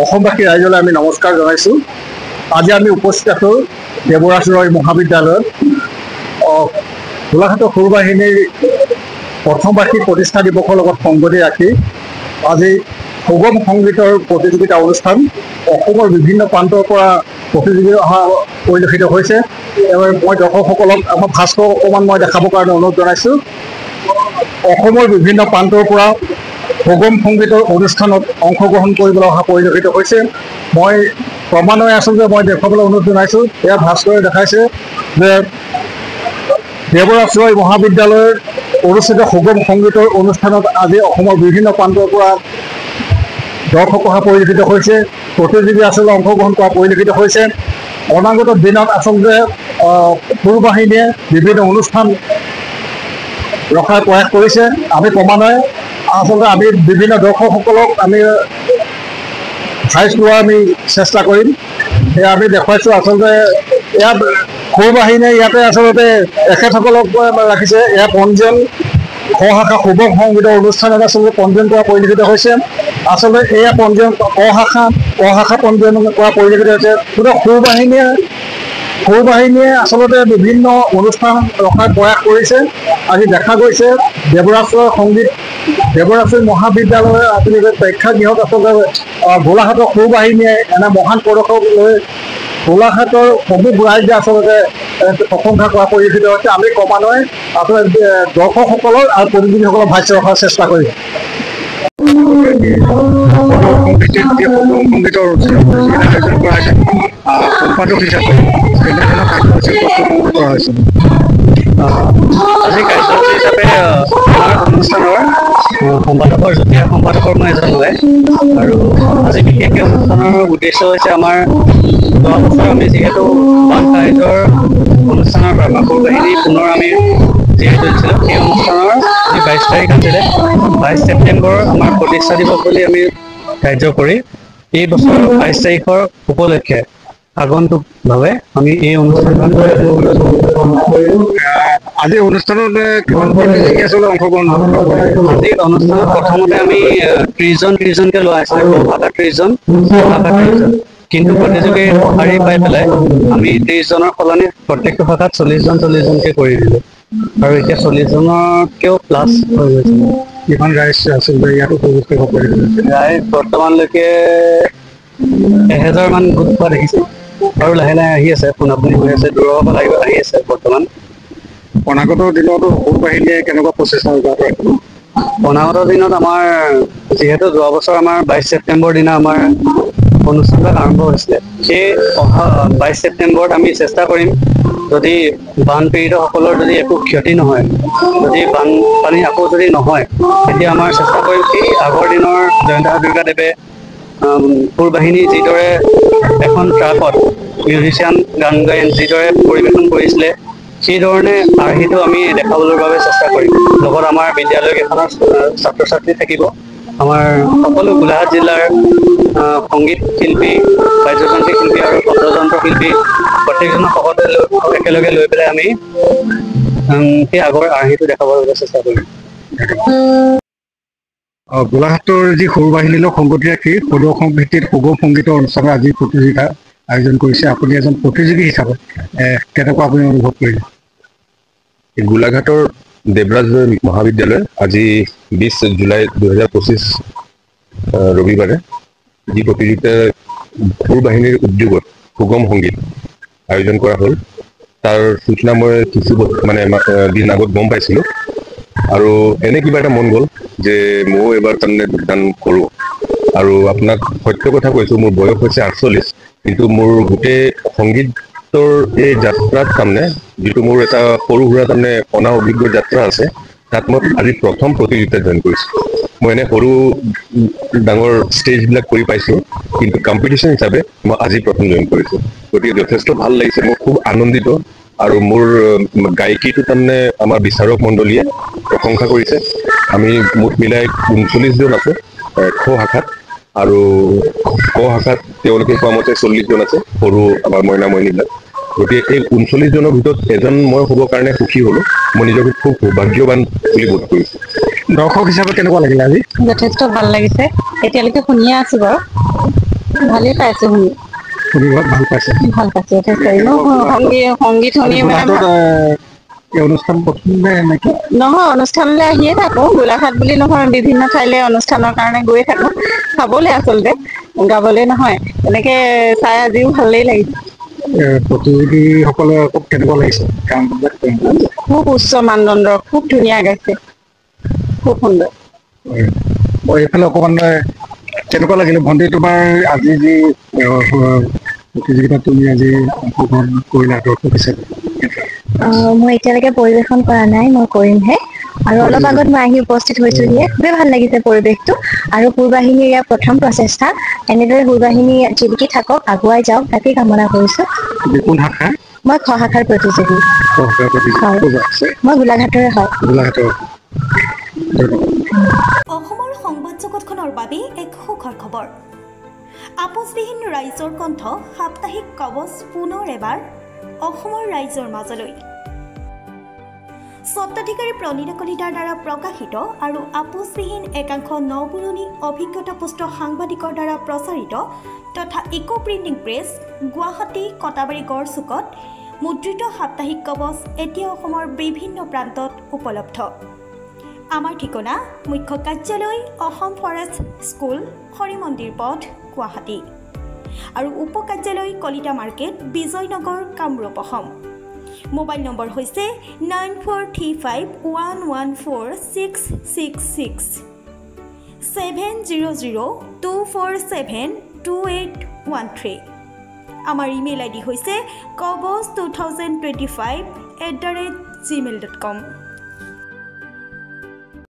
অসমবাসী ৰাইজলৈ আমি নমস্কাৰ জনাইছোঁ। আজি আমি উপস্থিত আছোঁ দেৱৰাজ ৰয় মহাবিদ্যালয়ত। গোলাঘাটৰ সৰু বাহিনীৰ প্ৰথম বাৰ্ষিক প্ৰতিষ্ঠা দিৱসৰ লগত সংগতি ৰাখি আজি সুগম সংগীতৰ প্ৰতিযোগিতা অনুষ্ঠান অসমৰ বিভিন্ন প্ৰান্তৰ পৰা প্ৰতিযোগী অহা পৰিলক্ষিত হৈছে। মই দৰ্শকসকলক আমাৰ ভাস্কৰ অকণমান মই দেখাবৰ কাৰণে অনুৰোধ জনাইছোঁ। অসমৰ বিভিন্ন প্ৰান্তৰ পৰা সুগম সংগীতৰ অনুষ্ঠানত অংশগ্ৰহণ কৰিবলৈ অহা পৰিলক্ষিত হৈছে। মই ক্ৰমান্বয়ে আচলতে মই দেখুৱাবলৈ অনুৰোধ জনাইছোঁ। এয়া ভাস্কৰে দেখাইছে যে দেৱৰাজ ৰয় মহাবিদ্যালয়ৰ অনুষ্ঠিত সুগম সংগীতৰ অনুষ্ঠানত আজি অসমৰ বিভিন্ন প্ৰান্তৰ পৰা দৰ্শক অহা পৰিলক্ষিত হৈছে, প্ৰতিযোগী আচলতে অংশগ্ৰহণ কৰা পৰিলক্ষিত হৈছে। অনাগত দিনত আচলতে সৰু বাহিনীয়ে বিভিন্ন অনুষ্ঠান ৰখাৰ প্ৰয়াস কৰিছে। আমি ক্ৰমান্বয়ে আচলতে আমি বিভিন্ন দৰ্শকসকলক আমি চাইজ লোৱাৰ আমি চেষ্টা কৰিম। সেয়া আমি দেখুৱাইছোঁ। আচলতে ইয়াত সৰু বাহিনীয়ে ইয়াতে আচলতে এখেতসকলক ৰাখিছে। এয়া পঞ্জীয়ন ক-শাখা সুগম সংগীতৰ অনুষ্ঠানত আচলতে পঞ্জীয়ন কৰা পৰিলক্ষিত হৈছে। আচলতে এয়া পঞ্জীয়ন ক-শাখা পঞ্জীয়ন কৰা পৰিলক্ষিত হৈছে। গতিকে সৰু বাহিনীয়ে আচলতে বিভিন্ন অনুষ্ঠান ৰখাৰ প্ৰয়াস কৰিছে। আজি দেখা গৈছে দেৱৰাজ ৰয় মহাবিদ্যালয়ৰ আচলতে প্ৰেক্ষাগৃহত আচলতে গোলাঘাটৰ সৰু বাহিনীয়ে এনে মহান প্ৰদৰ্শক লৈ গোলাঘাটৰ সমূহ ৰাইজে আচলতে প্ৰশংসা কৰা পৰিলক্ষিত হৈছে। আমি ক্ৰমান্বয়ে আচলতে দৰ্শকসকলৰ আৰু প্ৰতিযোগীসকলৰ ভাষ্য ৰখাৰ চেষ্টা কৰিম। সংগীতৰ সম্পাদক হিচাপে কৰা হৈছে। আজি কাৰ্যসূচী হিচাপে আমাৰ অনুষ্ঠানৰ যুটীয়া সম্পাদকৰ মই এজন হয়। আৰু আজি বিশেষকৈ অনুষ্ঠানৰ উদ্দেশ্য হৈছে আমাৰ যোৱা বছৰ আমি যিহেতু বান সাহায্যৰ অনুষ্ঠানৰ পৰা সৰু বাহিনী পুনৰ আমি যিহেতু দিছিলোঁ, সেই অনুষ্ঠানৰ যি 22 তাৰিখ আছিলে, 22 ছেপ্টেম্বৰ আমাৰ প্ৰতিষ্ঠা দিৱস বুলি আমি কাৰ্য কৰি এই বছৰ 22 তাৰিখৰ উপলক্ষে আগন্তুকভাৱে আমি এই অনুষ্ঠানখন আজি অনুষ্ঠানত অংশগ্ৰহণ আজি অনুষ্ঠানত প্ৰথমতে আমি 30জনকৈ লোৱা হৈছিলে, ভাষা 30জন, কিন্তু প্ৰতিযোগী শাৰী পাই পেলাই আমি 30জনৰ সলনি প্ৰত্যেকটো শাখাত 40জনকৈ কৰি দিলোঁ। আৰু এতিয়া 40জনতকৈও প্লাছ হৈ গৈছে। কিমান ৰাইজ আচলতে ইয়াতো ৰাইজ বৰ্তমানলৈকে 1000 মান গোট পোৱা দেখিছোঁ। আৰু লাহে লাহে আহি আছে, পোনাপুনি হৈ আছে, দূৰৰ পৰা আহি আছে। বৰ্তমান অনাগত দিনতো সৰু বাহিনীয়ে কেনেকুৱা প্ৰচেষ্টা কৰে? অনাগত দিনত আমাৰ যিহেতু যোৱা বছৰ আমাৰ 22 ছেপ্টেম্বৰ দিনা আমাৰ অনুষ্ঠানবিলাক আৰম্ভ হৈছিলে, সেই অহা 22 ছেপ্টেম্বৰত আমি চেষ্টা কৰিম, যদি বানপীড়িতসকলৰ যদি একো ক্ষতি নহয়, যদি বানপানী আকৌ যদি নহয়, তেতিয়া আমাৰ চেষ্টা কৰিম সেই আগৰ দিনৰ জয়ন্ত হাজৰিকাদেৱে সৰু বাহিনী যিদৰে এখন ট্ৰাকত মিউজিচিয়ান গান গাই যিদৰে পৰিৱেশন কৰিছিলে, সেইধৰণে আৰ্হিটো আমি দেখাবলৈ বাবে চেষ্টা কৰিম। লগত আমাৰ বিদ্যালয়কেইখনৰ ছাত্ৰ ছাত্ৰী থাকিব, আমাৰ সকলো গোলাঘাট জিলাৰ সংগীত শিল্পী, বাদ্যযন্ত্ৰী শিল্পী আৰু পদ্যযন্ত্ৰ শিল্পী প্ৰত্যেকজনক একেলগে লৈ পেলাই আমি সেই আগৰ আৰ্হিটো দেখাবৰ বাবে চেষ্টা কৰিম। গোলাঘাটৰ যি সৰু বাহিনীৰ লগত সংগতি ৰাখি প্ৰদৰ্শন ভিত্তিত সুগম সংগীতৰ অনুষ্ঠানত আজি প্ৰতিযোগিতা আয়োজন কৰিছে। আপুনি এজন প্ৰতিযোগী হিচাপে কেনেকুৱা আপুনি অনুভৱ কৰিলে? গোলাঘাটৰ দেৱৰাজ ৰয় মহাবিদ্যালয় আজি 20 জুলাই 2025 ৰবিবাৰে যি প্ৰতিযোগিতা সৰু বাহিনীৰ উদ্যোগত সুগম সংগীত আয়োজন কৰা হ'ল, তাৰ সূচনা মই কিছু দিন আগত গম পাইছিলোঁ। আৰু এনে কিবা এটা মন গ'ল যে ময়ো এবাৰ তাৰমানে যোগদান কৰোঁ। আৰু আপোনাক সত্য কথা কৈছোঁ, মোৰ বয়স হৈছে 48, কিন্তু মোৰ গোটেই সংগীতৰ এই যাত্ৰাত তাৰমানে যিটো মোৰ এটা সৰু সুৰা তাৰমানে অনা অভিজ্ঞ যাত্ৰা আছে, তাত মই আজি প্ৰথম প্ৰতিযোগিতাত জইন কৰিছোঁ। মই এনে সৰু ডাঙৰ ষ্টেজবিলাক কৰি পাইছোঁ, কিন্তু কম্পিটিশ্যন হিচাপে মই আজি প্ৰথম জইন কৰিছোঁ। গতিকে যথেষ্ট ভাল লাগিছে, মই খুব আনন্দিত। আৰু মোৰ গায়কীটো তাৰমানে আমাৰ বিচাৰক মণ্ডলীয়ে প্ৰশংসা কৰিছে। আমি মুঠ মিলাই 39জন আছোঁ খ শাখাত, আৰু ক শাখাত তেওঁলোকে কোৱা মতে 40জন আছে সৰু আমাৰ মইনা মইনীবিলাক। গতিকে এই 39জনৰ ভিতৰত এজন মই হ'বৰ কাৰণে সুখী হ'লোঁ। মই নিজকে খুব সৌভাগ্যৱান বুলি বোধ কৰিছোঁ। দৰ্শক হিচাপে কেনেকুৱা লাগিলে আজি? যথেষ্ট ভাল লাগিছে, এতিয়ালৈকে শুনিয়ে আছোঁ বাৰু। ভালেই পাইছোঁ শুনি শুনি ভাল পাইছে ভাল পাইছোঁ যথেষ্ট সংগীত শুনি মানে গোলাঘাটত এই অনুষ্ঠান প্ৰথমে নেকি নহয় অনুষ্ঠানলৈ আহিয়ে থাকোঁ গোলাঘাট বুলি নহয় বিভিন্ন ঠাইলৈ অনুষ্ঠানৰ কাৰণে গৈ থাকোঁ চাবলৈ আচলতে গাবলৈ নহয় তেনেকৈ চাই আজিও ভালেই লাগিছে প্ৰতিযোগীসকলে আকৌ কেনেকুৱা লাগিছে গানবিলাক খুব উচ্চ মানদণ্ডৰ খুব ধুনীয়া গাইছে খুব সুন্দৰ এইফালে অকণমান কেনেকুৱা লাগিলে ভণ্টি তোমাৰ আজি যি প্ৰতিযোগিতাত তুমি আজি অংশগ্ৰহণ কৰিলা দৰ্শক হিচাপে মই এতিয়ালৈকে পৰিৱেশন কৰা নাই মই কৰিমহে আৰু অলপ আগত মই আহি উপস্থিত হৈছোঁহিয়ে খুবেই ভাল লাগিছে পৰিৱেশটো আৰু সুৰবাহিনীৰ ইয়াৰ প্ৰথম প্ৰচেষ্টা এনেদৰে সুৰবাহিনী জিলিকি থাকক আগুৱাই যাওক তাকেই কামনা কৰিছোঁ কোন শাখা মই খ শাখাৰ প্ৰতিযোগী মই গোলাঘাটৰে হয় অসমৰ সংবাদ জগতখনৰ বাবে এক সুখৰ খবৰ আপোচবিহীন ৰাইজৰ কণ্ঠ সাপ্তাহিক কবচ পুনৰ এবাৰ অসমৰ ৰাইজৰ মাজলৈ স্বত্বাধিকাৰী প্ৰণীতা কলিতাৰ দ্বাৰা প্ৰকাশিত আৰু আপোচবিহীন একাংশ নপুৰণি অভিজ্ঞতাপুষ্ট সাংবাদিকৰ দ্বাৰা প্ৰচাৰিত তথা eco printing press Guwahati Katabari গড়চুকত মুদ্ৰিত সাপ্তাহিক কবচ এতিয়া অসমৰ বিভিন্ন প্ৰান্তত উপলব্ধ আমাৰ ঠিকনা মুখ্য কাৰ্যালয় অসম ফৰেষ্ট স্কুল হৰি মন্দিৰ পথ গুৱাহাটী আৰু উপ কাৰ্যালয় Kalita market Bijoynagar Kamrup Assam mobile number হৈছে 9435114666 7002472813 আমাৰ ইমেইল আইডি হৈছে kobos2025@gmail.com